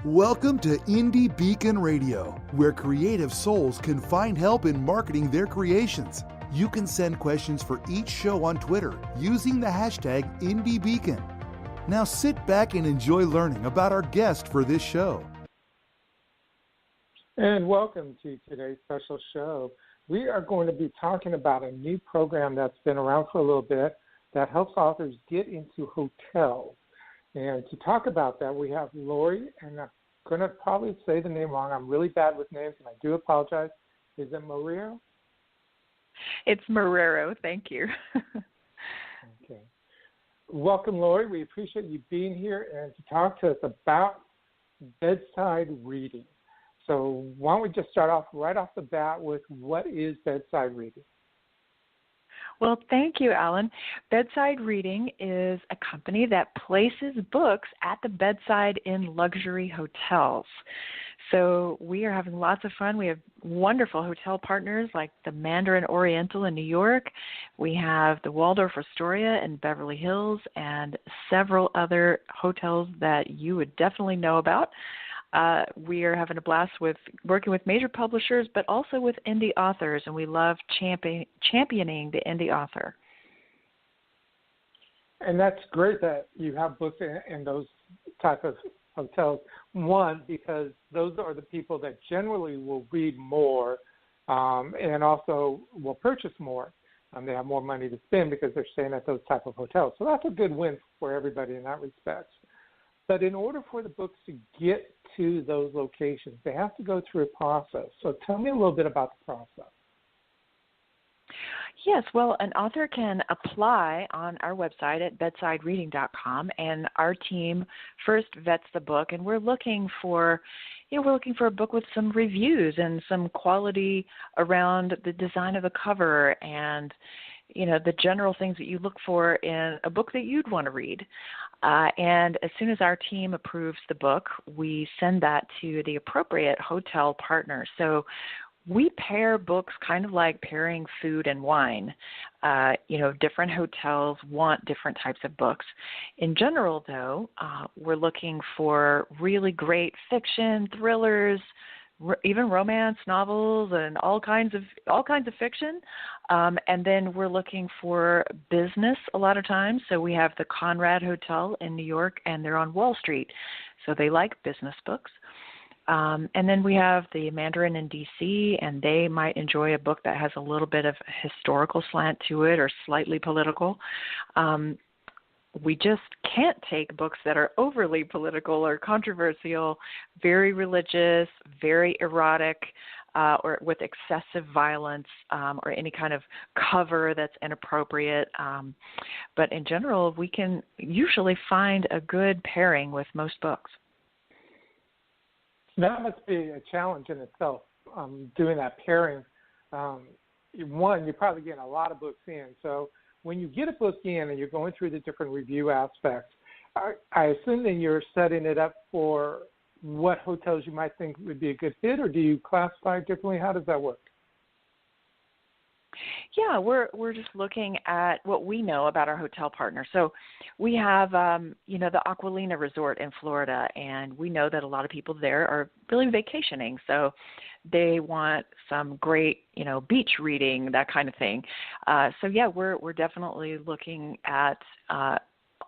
Welcome to Indie Beacon Radio, where creative souls can find help in marketing their creations. You can send questions for each show on Twitter using the hashtag IndieBeacon. Now sit back and enjoy learning about our guest for this show. And welcome to today's special show. We are going to be talking about a new program that's been around for a little bit that helps authors get into hotels. And to talk about that, we have Lorie, and I'm going to probably say the name wrong. I'm really bad with names, and I do apologize. Is it Marrero? It's Marrero. Thank you. Okay. Welcome, Lorie. We appreciate you being here and to talk to us about bedside reading. So why don't we just start off right off the bat with what is bedside reading? Well, thank you, Alan. Bedside Reading is a company that places books at the bedside in luxury hotels. So we are having lots of fun. We have wonderful hotel partners like the Mandarin Oriental in New York. We have the Waldorf Astoria in Beverly Hills and several other hotels that you would definitely know about. We are having a blast with working with major publishers, but also with indie authors, and we love championing the indie author. And that's great that you have books in those type of hotels. One, because those are the people that generally will read more and also will purchase more. They have more money to spend because they're staying at those type of hotels. So that's a good win for everybody in that respect. But in order for the books to get to those locations, they have to go through a process. So tell me a little bit about the process. Yes, well, an author can apply on our website at bedsidereading.com, and our team first vets the book, and we're looking for a book with some reviews and some quality around the design of the cover and, the general things that you look for in a book that you'd want to read. And as soon as our team approves the book, we send that to the appropriate hotel partner. So we pair books kind of like pairing food and wine. Different hotels want different types of books. In general, though, we're looking for really great fiction, thrillers, even romance novels, and all kinds of fiction. And then we're looking for business a lot of times. So we have the Conrad Hotel in New York, and they're on Wall Street, so they like business books. And then we have the Mandarin in D.C., and they might enjoy a book that has a little bit of historical slant to it or slightly political. We just can't take books that are overly political or controversial, very religious, very erotic, or with excessive violence, or any kind of cover that's inappropriate. But in general, we can usually find a good pairing with most books. That must be a challenge in itself, doing that pairing. One, you're probably getting a lot of books in. So when you get a book in and you're going through the different review aspects, I assume that you're setting it up for what hotels you might think would be a good fit, or do you classify it differently? How does that work? Yeah, we're just looking at what we know about our hotel partner. So we have, the Aquilina Resort in Florida, and we know that a lot of people there are really vacationing. So they want some great, beach reading, that kind of thing. So yeah, we're definitely looking at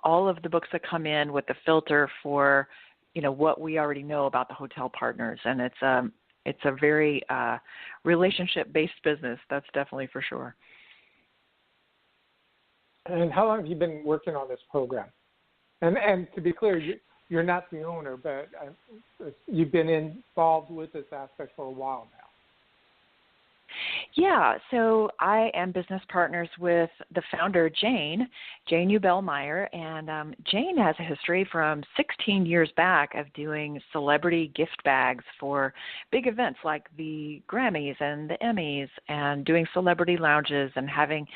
all of the books that come in with the filter for, what we already know about the hotel partners, and it's a very relationship-based business. That's definitely for sure. And how long have you been working on this program? And to be clear, you're not the owner, but you've been involved with this aspect for a while now. Yeah, so I am business partners with the founder, Jane Ubell-Meyer, and Jane has a history from 16 years back of doing celebrity gift bags for big events like the Grammys and the Emmys, and doing celebrity lounges and having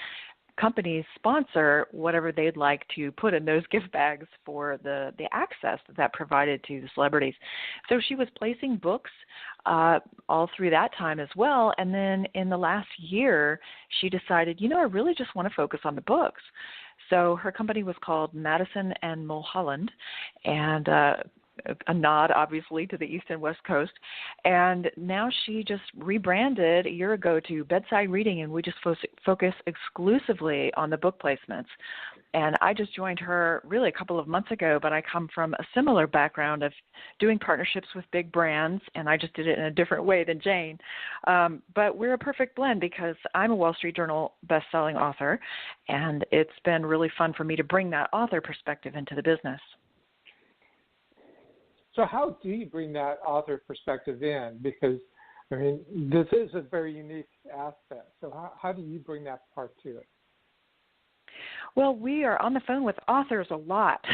companies sponsor whatever they'd like to put in those gift bags for the access that provided to the celebrities. So she was placing books all through that time as well. And then in the last year, she decided, I really just want to focus on the books. So her company was called Madison and Mulholland, and a nod, obviously, to the East and West Coast. And now she just rebranded a year ago to Bedside Reading, and we just focus exclusively on the book placements. And I just joined her really a couple of months ago, but I come from a similar background of doing partnerships with big brands, and I just did it in a different way than Jane. But we're a perfect blend because I'm a Wall Street Journal best-selling author, and it's been really fun for me to bring that author perspective into the business. So how do you bring that author perspective in? Because, I mean, this is a very unique aspect. So how do you bring that part to it? Well, we are on the phone with authors a lot.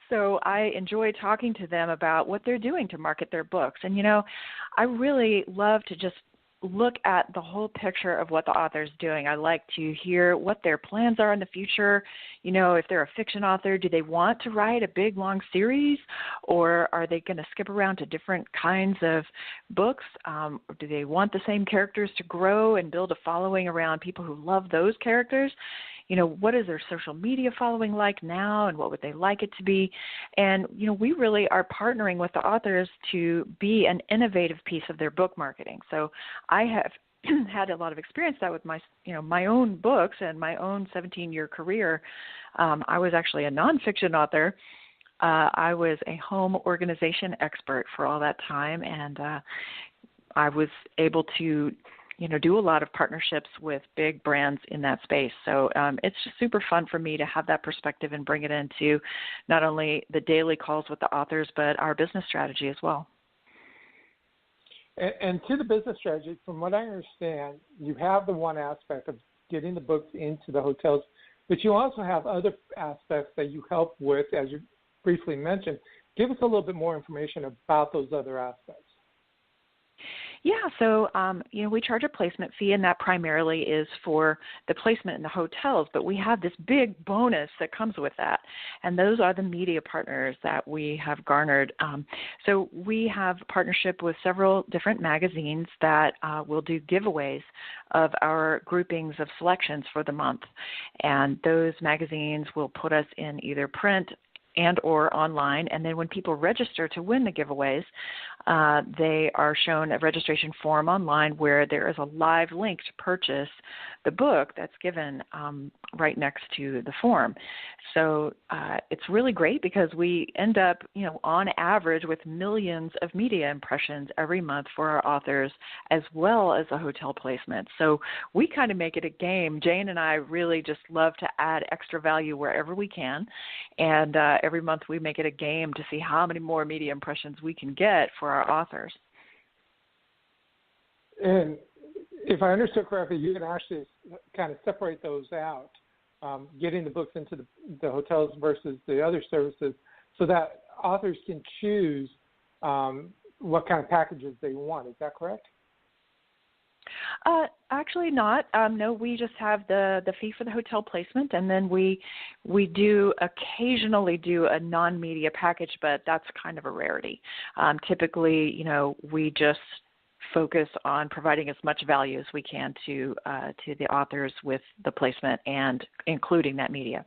So I enjoy talking to them about what they're doing to market their books. And, I really love to just look at the whole picture of what the author's doing. I like to hear what their plans are in the future. If they're a fiction author, do they want to write a big, long series, or are they going to skip around to different kinds of books? Or do they want the same characters to grow and build a following around people who love those characters? What is their social media following like now, and what would they like it to be? And, we really are partnering with the authors to be an innovative piece of their book marketing. So I have had a lot of experience that with my own books and my own 17-year career. I was actually a nonfiction author. I was a home organization expert for all that time, and I was able to do a lot of partnerships with big brands in that space. So it's just super fun for me to have that perspective and bring it into not only the daily calls with the authors, but our business strategy as well. And to the business strategy, from what I understand, you have the one aspect of getting the books into the hotels, but you also have other aspects that you help with, as you briefly mentioned. Give us a little bit more information about those other aspects. Yeah, so, we charge a placement fee, and that primarily is for the placement in the hotels, but we have this big bonus that comes with that, and those are the media partners that we have garnered. So we have a partnership with several different magazines that will do giveaways of our groupings of selections for the month, and those magazines will put us in either print and or online. And then when people register to win the giveaways, they are shown a registration form online where there is a live link to purchase the book that's given right next to the form. So it's really great because we end up, on average with millions of media impressions every month for our authors, as well as a hotel placement. So we kind of make it a game. Jane and I really just love to add extra value wherever we can. And every month we make it a game to see how many more media impressions we can get for our authors. And if I understood correctly, you can actually kind of separate those out, getting the books into the hotels versus the other services, so that authors can choose what kind of packages they want. Is that correct? Actually not. No, we just have the fee for the hotel placement, and then we do occasionally do a non-media package, but that's kind of a rarity. Typically, we just focus on providing as much value as we can to the authors with the placement and including that media.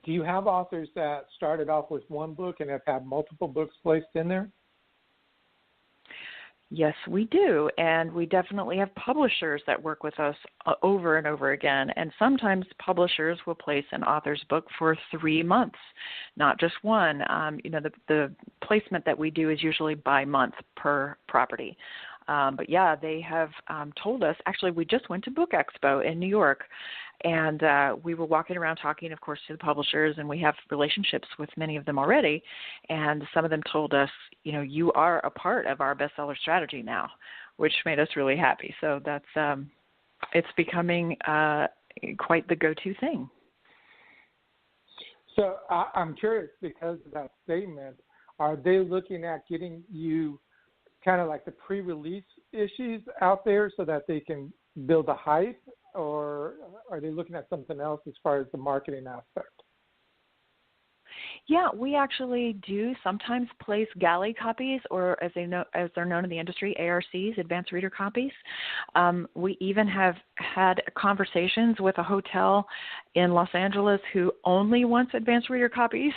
Do you have authors that started off with one book and have had multiple books placed in there? Yes, we do, and we definitely have publishers that work with us over and over again, and sometimes publishers will place an author's book for 3 months, not just one. The placement that we do is usually by month per property. But yeah, they have told us, actually we just went to Book Expo in New York, and we were walking around talking, of course, to the publishers, and we have relationships with many of them already, and some of them told us, you are a part of our bestseller strategy now, which made us really happy. So that's, it's becoming quite the go-to thing. So I'm curious, because of that statement, are they looking at getting you kind of like the pre-release issues out there so that they can build a hype, or are they looking at something else as far as the marketing aspect? Yeah, we actually do sometimes place galley copies, or as they're known in the industry, ARCs, advanced reader copies. We even have had conversations with a hotel in Los Angeles who only wants advanced reader copies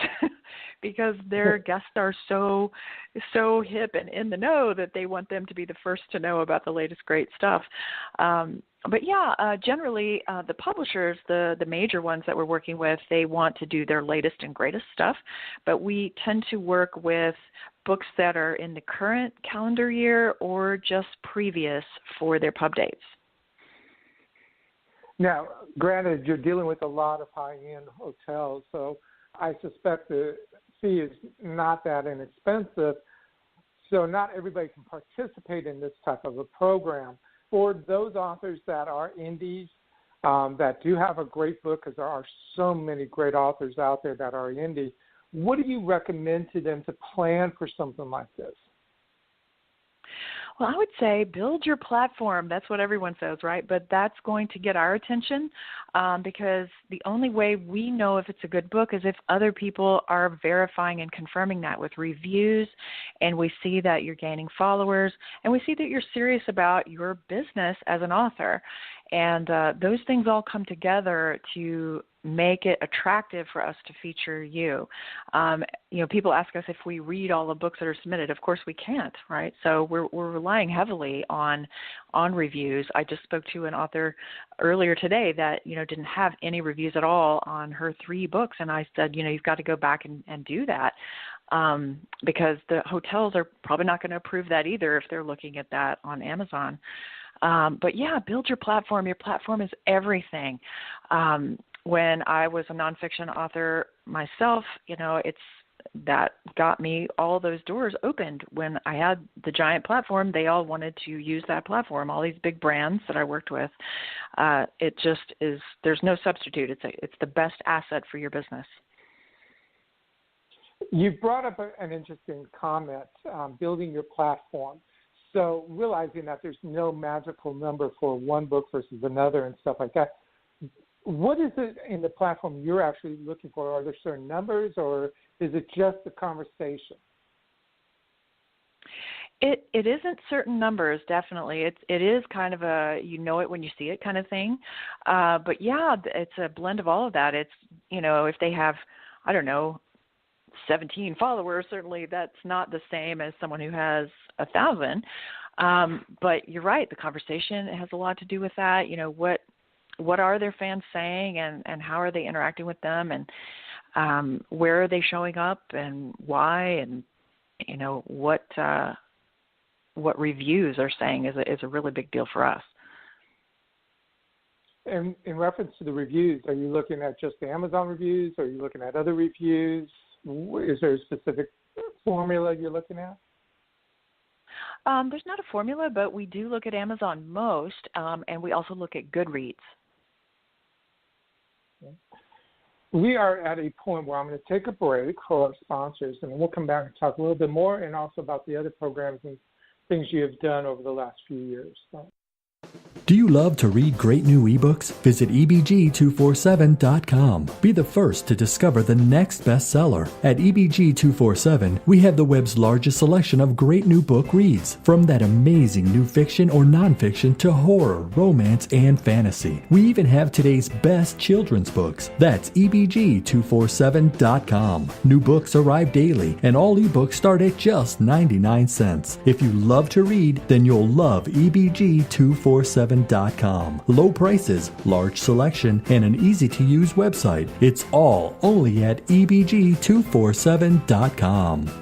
because their guests are so hip and in the know that they want them to be the first to know about the latest great stuff. But yeah, generally the publishers, the major ones that we're working with, they want to do their latest and greatest stuff. But we tend to work with books that are in the current calendar year or just previous for their pub dates. Now, granted, you're dealing with a lot of high-end hotels, so I suspect the fee is not that inexpensive. So not everybody can participate in this type of a program. For those authors that are indies, that do have a great book, because there are so many great authors out there that are indie, what do you recommend to them to plan for something like this? Well, I would say build your platform. That's what everyone says, right? But that's going to get our attention because the only way we know if it's a good book is if other people are verifying and confirming that with reviews, and we see that you're gaining followers, and we see that you're serious about your business as an author. And those things all come together to make it attractive for us to feature you. People ask us if we read all the books that are submitted. Of course we can't, right? So we're relying heavily on reviews. I just spoke to an author earlier today that, didn't have any reviews at all on her 3 books. And I said, you've got to go back and do that because the hotels are probably not going to approve that either if they're looking at that on Amazon. But yeah, build your platform. Your platform is everything. When I was a nonfiction author myself, it's that got me all those doors opened. When I had the giant platform, they all wanted to use that platform. All these big brands that I worked with, it just is. There's no substitute. It's the best asset for your business. You've brought up an interesting comment, building your platform. So realizing that there's no magical number for one book versus another and stuff like that, what is it in the platform you're actually looking for? Are there certain numbers, or is it just the conversation? It isn't certain numbers, definitely. It is kind of a you know it when you see it kind of thing. But yeah, it's a blend of all of that. It's, if they have, 17 followers, certainly that's not the same as someone who has 1,000. But you're right, the conversation has a lot to do with that. What are their fans saying, and how are they interacting with them, and where are they showing up, and why, and what reviews are saying is a really big deal for us. And in reference to the reviews, are you looking at just the Amazon reviews? Are you looking at other reviews? Is there a specific formula you're looking at? There's not a formula, but we do look at Amazon most, and we also look at Goodreads. We are at a point where I'm going to take a break for our sponsors, and then we'll come back and talk a little bit more, and also about the other programs and things you have done over the last few years. Do you love to read great new ebooks? Visit ebg247.com. Be the first to discover the next bestseller. At ebg247, we have the web's largest selection of great new book reads, from that amazing new fiction or nonfiction to horror, romance, and fantasy. We even have today's best children's books. That's ebg247.com. New books arrive daily, and all ebooks start at just 99 cents. If you love to read, then you'll love ebg247.com. Low prices, large selection, and an easy-to-use website. It's all only at ebg247.com.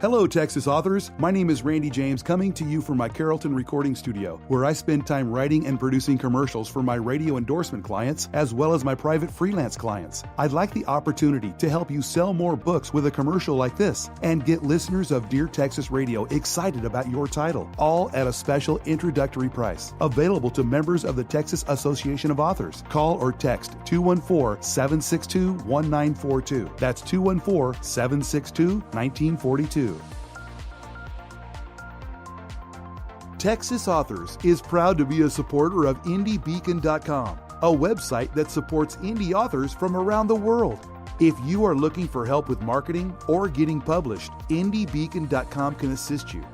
Hello, Texas authors. My name is Randy James, coming to you from my Carrollton recording studio, where I spend time writing and producing commercials for my radio endorsement clients, as well as my private freelance clients. I'd like the opportunity to help you sell more books with a commercial like this and get listeners of Dear Texas Radio excited about your title, all at a special introductory price. Available to members of the Texas Association of Authors. Call or text 214-762-1942. That's 214-762-1942. Texas Authors is proud to be a supporter of IndieBeacon.com, a website that supports indie authors from around the world. If you are looking for help with marketing or getting published, IndieBeacon.com can assist you.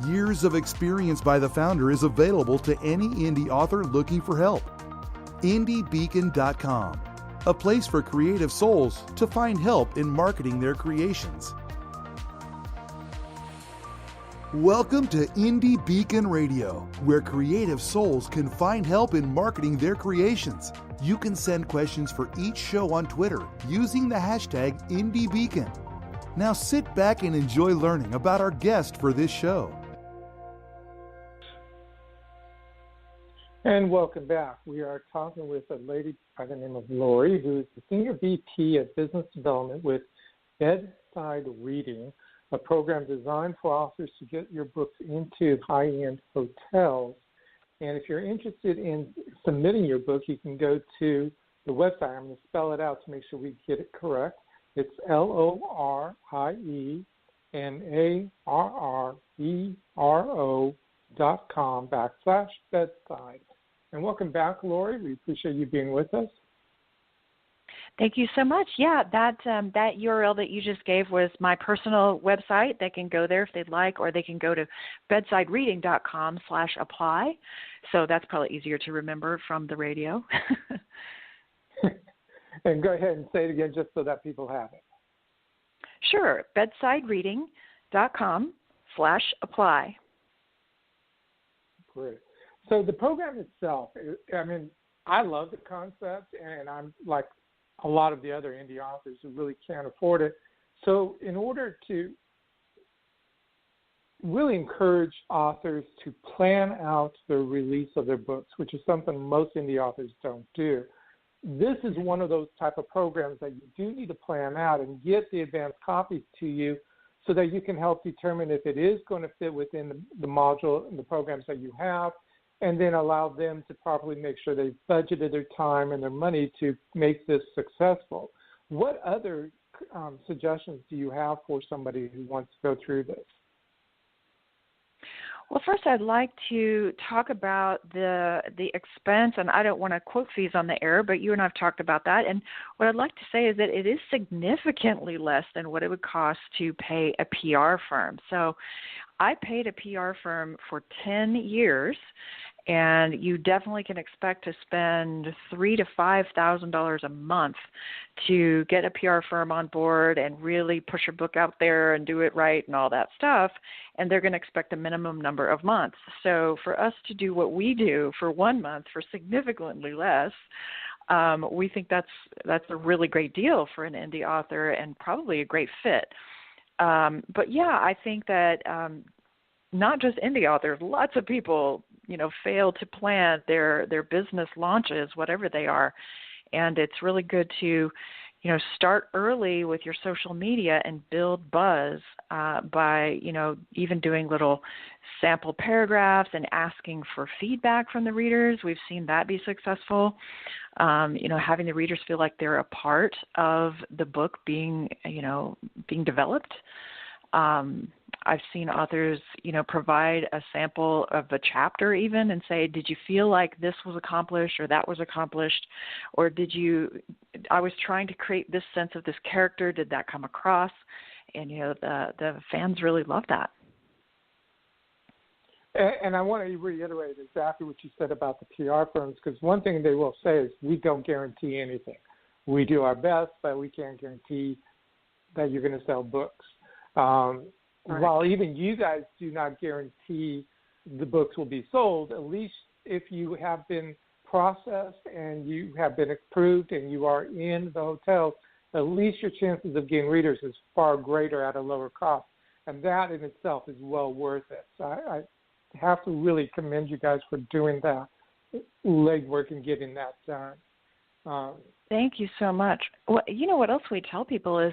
Years of experience by the founder is available to any indie author looking for help. indiebeacon.com, a place for creative souls to find help in marketing their creations. Welcome to Indie Beacon Radio, where creative souls can find help in marketing their creations. You can send questions for each show on Twitter using the hashtag IndieBeacon. Now sit back and enjoy learning about our guest for this show. And welcome back. We are talking with a lady by the name of Lorie, who is the Senior VP of Business Development with Bedside Reading, a program designed for authors to get your books into high-end hotels. And if you're interested in submitting your book, you can go to the website. I'm going to spell it out to make sure we get it correct. It's LORIEMarrero.com/bedside. And welcome back, Lorie. We appreciate you being with us. Thank you so much. Yeah, that URL that you just gave was my personal website. They can go there if they'd like, or they can go to bedsidereading.com/apply. So that's probably easier to remember from the radio. And go ahead and say it again just so that people have it. Sure, bedsidereading.com/apply. Great. So the program itself, I mean, I love the concept, and I'm like a lot of the other indie authors who really can't afford it. So in order to really encourage authors to plan out the release of their books, which is something most indie authors don't do, this is one of those type of programs that you do need to plan out and get the advanced copies to you so that you can help determine if it is going to fit within the module and the programs that you have, and then allow them to properly make sure they've budgeted their time and their money to make this successful. What other suggestions do you have for somebody who wants to go through this? Well, first I'd like to talk about the expense, and I don't want to quote fees on the air, but you and I have talked about that. And what I'd like to say is that it is significantly less than what it would cost to pay a PR firm. So I paid a PR firm for 10 years, and you definitely can expect to spend $3,000 to $5,000 a month to get a PR firm on board and really push your book out there and do it right and all that stuff. And they're going to expect a minimum number of months. So for us to do what we do for 1 month for significantly less, we think that's a really great deal for an indie author and probably a great fit. But yeah, I think that not just indie authors, lots of people, fail to plan their business launches, whatever they are. And it's really good to, start early with your social media and build buzz by, even doing little sample paragraphs and asking for feedback from the readers. We've seen that be successful. Having the readers feel like they're a part of the book being developed. I've seen authors, provide a sample of a chapter even and say, did you feel like this was accomplished or that was accomplished? Or I was trying to create this sense of this character. Did that come across? And, the fans really love that. And I want to reiterate exactly what you said about the PR firms, because one thing they will say is we don't guarantee anything. We do our best, but we can't guarantee that you're going to sell books. Right. While even you guys do not guarantee the books will be sold, at least if you have been processed and you have been approved and you are in the hotel, at least your chances of getting readers is far greater at a lower cost. And that in itself is well worth it. So I have to really commend you guys for doing that legwork and getting that done. Thank you so much. Well, what else we tell people is,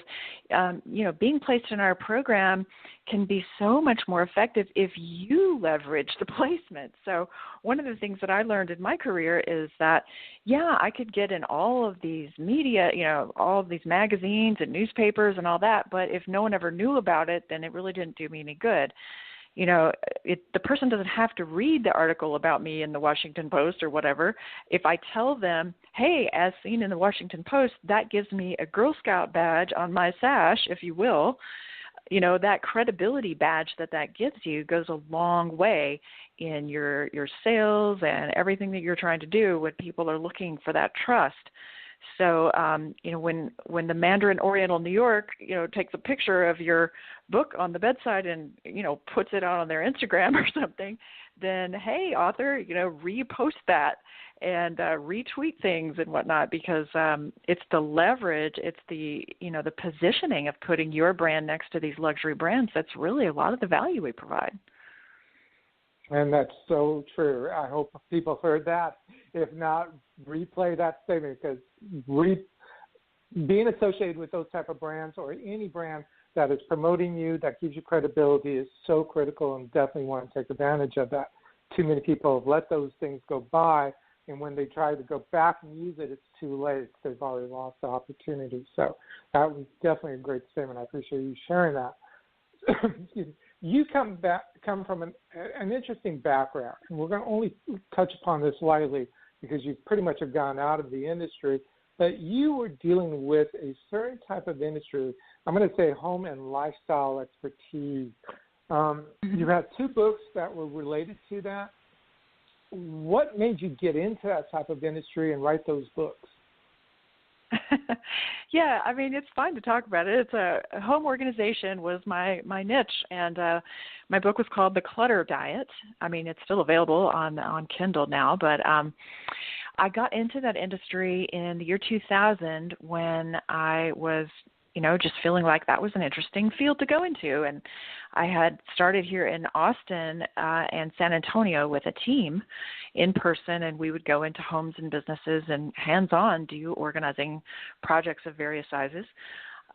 being placed in our program can be so much more effective if you leverage the placement. So one of the things that I learned in my career is that, I could get in all of these media, all of these magazines and newspapers and all that, but if no one ever knew about it, then it really didn't do me any good. The person doesn't have to read the article about me in the Washington Post or whatever. If I tell them, hey, as seen in the Washington Post, that gives me a Girl Scout badge on my sash, if you will, that credibility badge that gives you goes a long way in your sales and everything that you're trying to do when people are looking for that trust. So, when the Mandarin Oriental New York, takes a picture of your book on the bedside and, puts it out on their Instagram or something, then, hey, author, repost that and retweet things and whatnot, because it's the leverage, it's the, the positioning of putting your brand next to these luxury brands that's really a lot of the value we provide. And that's so true. I hope people heard that. If not, replay that statement, because being associated with those type of brands or any brand that is promoting you, that gives you credibility, is so critical, and definitely want to take advantage of that. Too many people have let those things go by, and when they try to go back and use it, it's too late. They've already lost the opportunity. So that was definitely a great statement. I appreciate you sharing that. Excuse me. You come from an interesting background, and we're going to only touch upon this lightly because you pretty much have gone out of the industry, but you were dealing with a certain type of industry. I'm going to say home and lifestyle expertise. You had 2 books that were related to that. What made you get into that type of industry and write those books? Yeah, I mean, it's fun to talk about it. It's a home organization was my niche, and my book was called The Clutter Diet. I mean, it's still available on Kindle now, but I got into that industry in the year 2000 when I was, just feeling like that was an interesting field to go into. And I had started here in Austin and San Antonio with a team in person, and we would go into homes and businesses and hands-on do organizing projects of various sizes.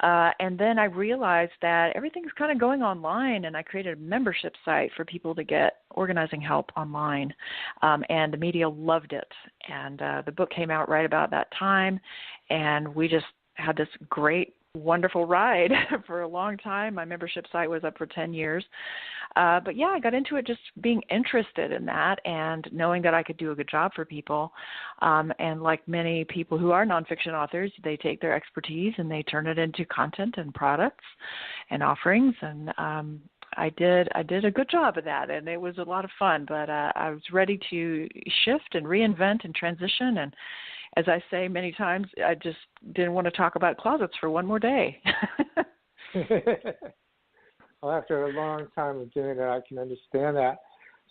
And then I realized that everything's kind of going online, and I created a membership site for people to get organizing help online. And the media loved it. And the book came out right about that time, and we just had this great, wonderful ride for a long time. My membership site was up for 10 years. But yeah, I got into it just being interested in that and knowing that I could do a good job for people. And like many people who are nonfiction authors, they take their expertise and they turn it into content and products and offerings. And I did a good job of that, and it was a lot of fun. But I was ready to shift and reinvent and transition. And as I say many times, I just didn't want to talk about closets for one more day. Well, after a long time of doing that, I can understand that.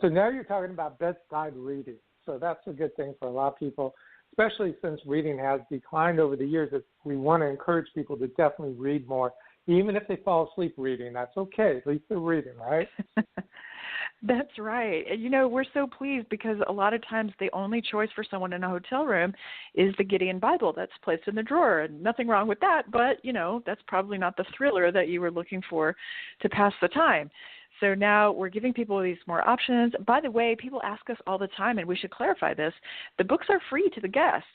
So now you're talking about bedside reading. So that's a good thing for a lot of people, especially since reading has declined over the years. We want to encourage people to definitely read more. Even if they fall asleep reading, that's okay. At least they're reading, right? That's right. We're so pleased because a lot of times the only choice for someone in a hotel room is the Gideon Bible that's placed in the drawer. And nothing wrong with that, but, that's probably not the thriller that you were looking for to pass the time. So now we're giving people these more options. By the way, people ask us all the time, and we should clarify this, the books are free to the guests.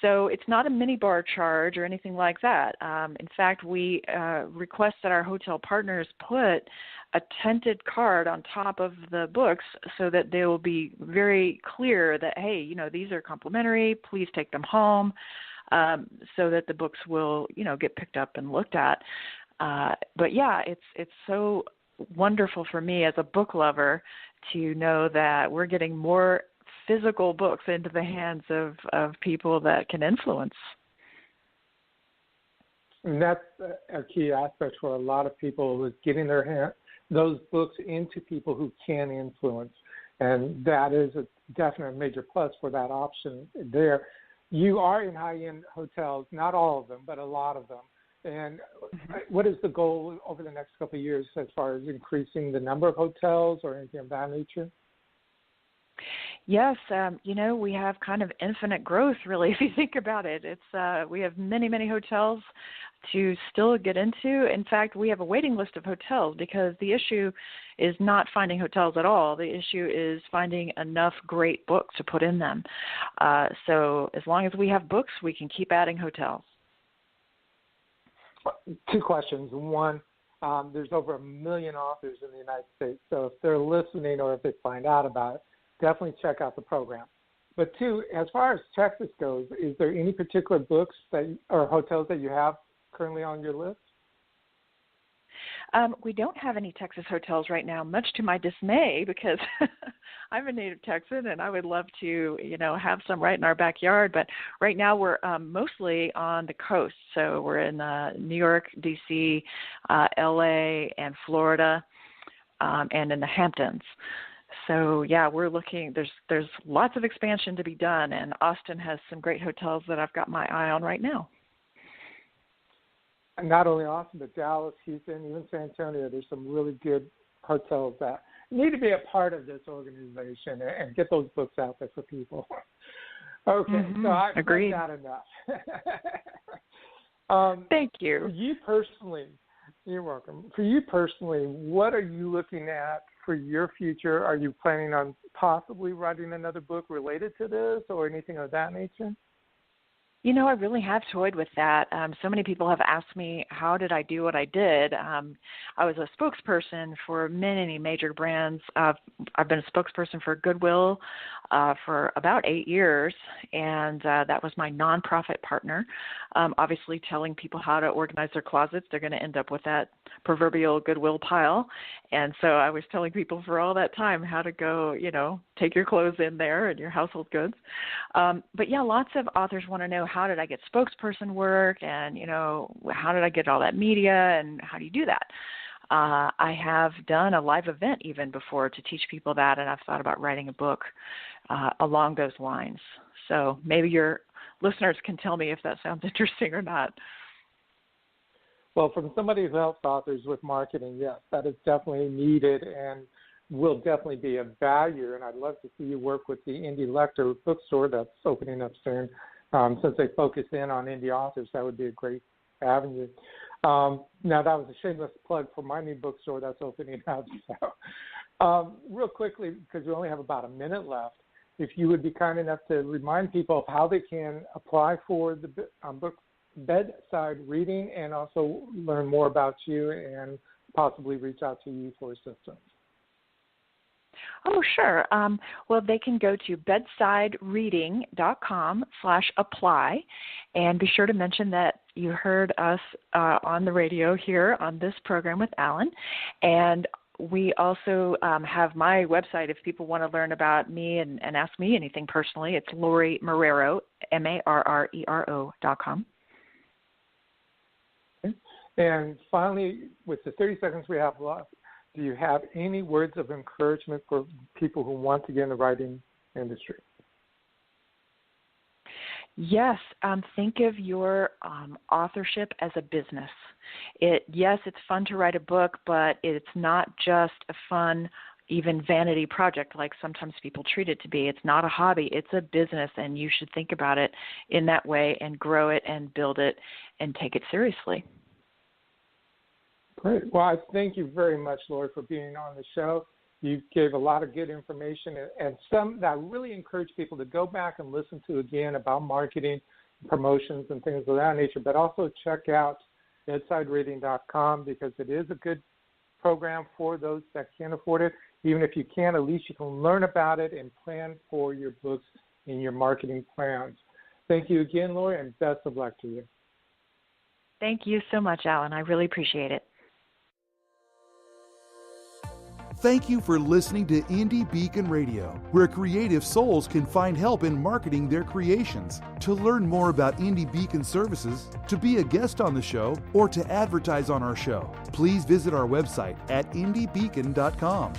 So it's not a minibar charge or anything like that. In fact, we request that our hotel partners put a tinted card on top of the books so that they will be very clear that, hey, these are complimentary. Please take them home, so that the books will, get picked up and looked at. But yeah, it's so wonderful for me as a book lover to know that we're getting more physical books into the hands of people that can influence. And that's a key aspect for a lot of people, is getting those books into people who can influence. And that is a definite major plus for that option there. You are in high-end hotels, not all of them, but a lot of them. And what is the goal over the next couple of years as far as increasing the number of hotels or anything of that nature? Yes, we have kind of infinite growth, really, if you think about it. It's we have many, many hotels to still get into. In fact, we have a waiting list of hotels because the issue is not finding hotels at all. The issue is finding enough great books to put in them. So as long as we have books, we can keep adding hotels. 2 questions. One, there's over 1 million authors in the United States. So if they're listening or if they find out about it, definitely check out the program. But 2, as far as Texas goes, is there any particular books or hotels that you have currently on your list? We don't have any Texas hotels right now, much to my dismay, because I'm a native Texan and I would love to, have some right in our backyard. But right now we're mostly on the coast. So we're in New York, D.C., L.A., and Florida, and in the Hamptons. So yeah, we're looking. There's lots of expansion to be done, and Austin has some great hotels that I've got my eye on right now. And not only Austin, but Dallas, Houston, even San Antonio. There's some really good hotels that need to be a part of this organization and get those books out there for people. Okay, so I've agreed. That enough. Thank you. For you personally, you're welcome. For you personally, what are you looking at for your future? Are you planning on possibly writing another book related to this or anything of that nature? I really have toyed with that. So many people have asked me, how did I do what I did? I was a spokesperson for many major brands. I've been a spokesperson for Goodwill for about 8 years, and that was my nonprofit partner. Obviously, telling people how to organize their closets, they're going to end up with that proverbial Goodwill pile. And so I was telling people for all that time how to go, take your clothes in there and your household goods. But yeah, lots of authors want to know, how did I get spokesperson work, and how did I get all that media, and how do you do that? I have done a live event even before to teach people that, and I've thought about writing a book along those lines. So maybe your listeners can tell me if that sounds interesting or not. Well, from somebody who helps authors with marketing, yes, that is definitely needed and will definitely be of value. And I'd love to see you work with the Indie Lector bookstore that's opening up soon. Since they focus in on indie authors, that would be a great avenue. Now, that was a shameless plug for my new bookstore that's opening up. So, real quickly, because we only have about a minute left, if you would be kind enough to remind people of how they can apply for the book Bedside Reading, and also learn more about you and possibly reach out to you for assistance. Oh, sure. Well, they can go to bedsidereading.com/apply, and be sure to mention that you heard us on the radio here on this program with Alan. And we also have my website if people want to learn about me and ask me anything personally. It's Lorie Marrero, Marrero.com. Okay. And finally, with the 30 seconds we have left, do you have any words of encouragement for people who want to get in the writing industry? Yes, think of your authorship as a business. Yes, it's fun to write a book, but it's not just a fun, even vanity project like sometimes people treat it to be. It's not a hobby. It's a business, and you should think about it in that way and grow it and build it and take it seriously. Great. Well, I thank you very much, Lorie, for being on the show. You gave a lot of good information and some that I really encourage people to go back and listen to again about marketing, promotions, and things of that nature, but also check out bedsidereading.com because it is a good program for those that can't afford it. Even if you can't, at least you can learn about it and plan for your books and your marketing plans. Thank you again, Lorie, and best of luck to you. Thank you so much, Alan. I really appreciate it. Thank you for listening to Indie Beacon Radio, where creative souls can find help in marketing their creations. To learn more about Indie Beacon services, to be a guest on the show, or to advertise on our show, please visit our website at indiebeacon.com.